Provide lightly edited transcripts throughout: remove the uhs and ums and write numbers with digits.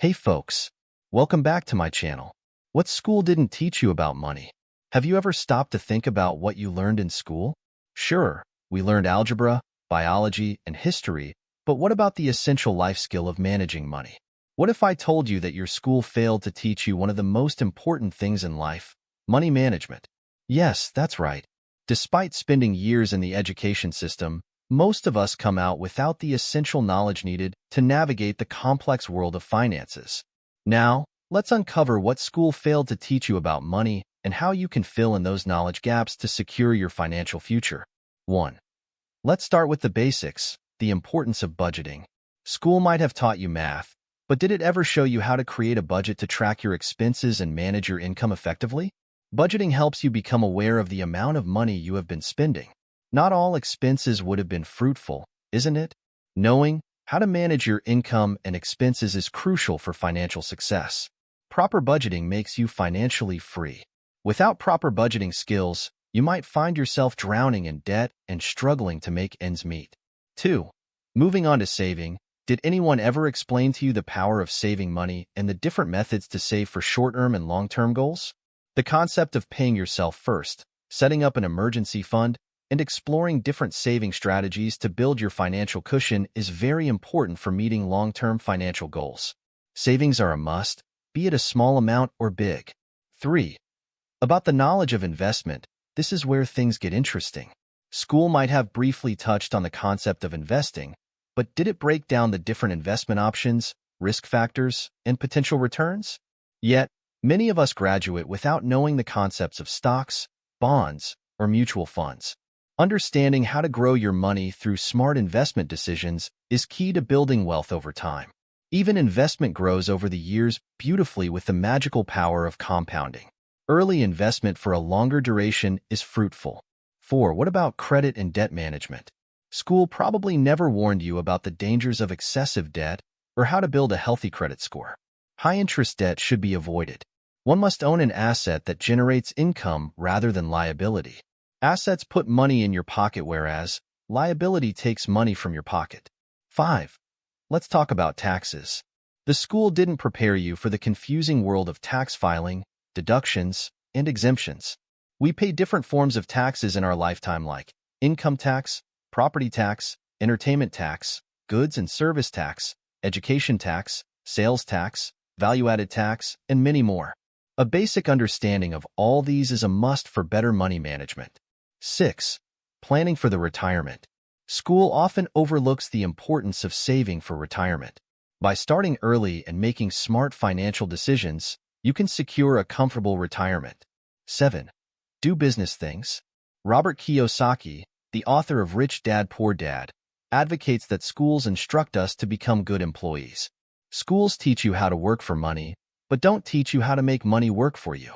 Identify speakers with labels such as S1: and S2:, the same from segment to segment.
S1: Hey folks, welcome back to my channel. What school didn't teach you about money? Have you ever stopped to think about what you learned in school? Sure, we learned algebra, biology, and history, but what about the essential life skill of managing money? What if I told you that your school failed to teach you one of the most important things in life, money management? Yes, that's right. Despite spending years in the education system, most of us come out without the essential knowledge needed to navigate the complex world of finances. Now, let's uncover what school failed to teach you about money and how you can fill in those knowledge gaps to secure your financial future. 1. Let's start with the basics, the importance of budgeting. School might have taught you math, but did it ever show you how to create a budget to track your expenses and manage your income effectively? Budgeting helps you become aware of the amount of money you have been spending. Not all expenses would have been fruitful, isn't it? Knowing how to manage your income and expenses is crucial for financial success. Proper budgeting makes you financially free. Without proper budgeting skills, you might find yourself drowning in debt and struggling to make ends meet. 2. Moving on to saving, did anyone ever explain to you the power of saving money and the different methods to save for short-term and long-term goals? The concept of paying yourself first, setting up an emergency fund, and exploring different saving strategies to build your financial cushion is very important for meeting long-term financial goals. Savings are a must, be it a small amount or big. 3. About the knowledge of investment, this is where things get interesting. School might have briefly touched on the concept of investing, but did it break down the different investment options, risk factors, and potential returns? Yet, many of us graduate without knowing the concepts of stocks, bonds, or mutual funds. Understanding how to grow your money through smart investment decisions is key to building wealth over time. Even investment grows over the years beautifully with the magical power of compounding. Early investment for a longer duration is fruitful. 4. What about credit and debt management? School probably never warned you about the dangers of excessive debt or how to build a healthy credit score. High-interest debt should be avoided. One must own an asset that generates income rather than liability. Assets put money in your pocket, whereas liability takes money from your pocket. 5. Let's talk about taxes. The school didn't prepare you for the confusing world of tax filing, deductions, and exemptions. We pay different forms of taxes in our lifetime like income tax, property tax, entertainment tax, goods and service tax, education tax, sales tax, value-added tax, and many more. A basic understanding of all these is a must for better money management. 6. Planning for the retirement. School often overlooks the importance of saving for retirement. By starting early and making smart financial decisions, you can secure a comfortable retirement. 7. Do business things. Robert Kiyosaki, the author of Rich Dad, Poor Dad, advocates that schools instruct us to become good employees. Schools teach you how to work for money, but don't teach you how to make money work for you.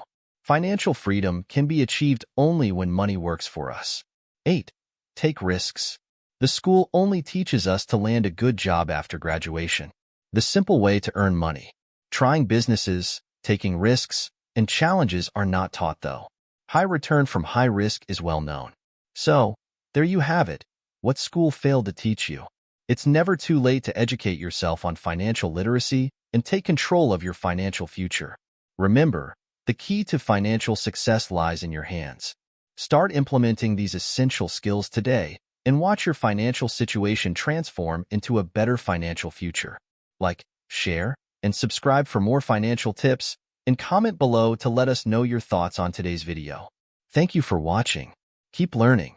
S1: Financial freedom can be achieved only when money works for us. 8. Take risks. The school only teaches us to land a good job after graduation. The simple way to earn money. Trying businesses, taking risks, and challenges are not taught though. High return from high risk is well known. So, there you have it, what school failed to teach you. It's never too late to educate yourself on financial literacy and take control of your financial future. Remember, the key to financial success lies in your hands. Start implementing these essential skills today and watch your financial situation transform into a better financial future. Like, share, and subscribe for more financial tips, and comment below to let us know your thoughts on today's video. Thank you for watching. Keep learning.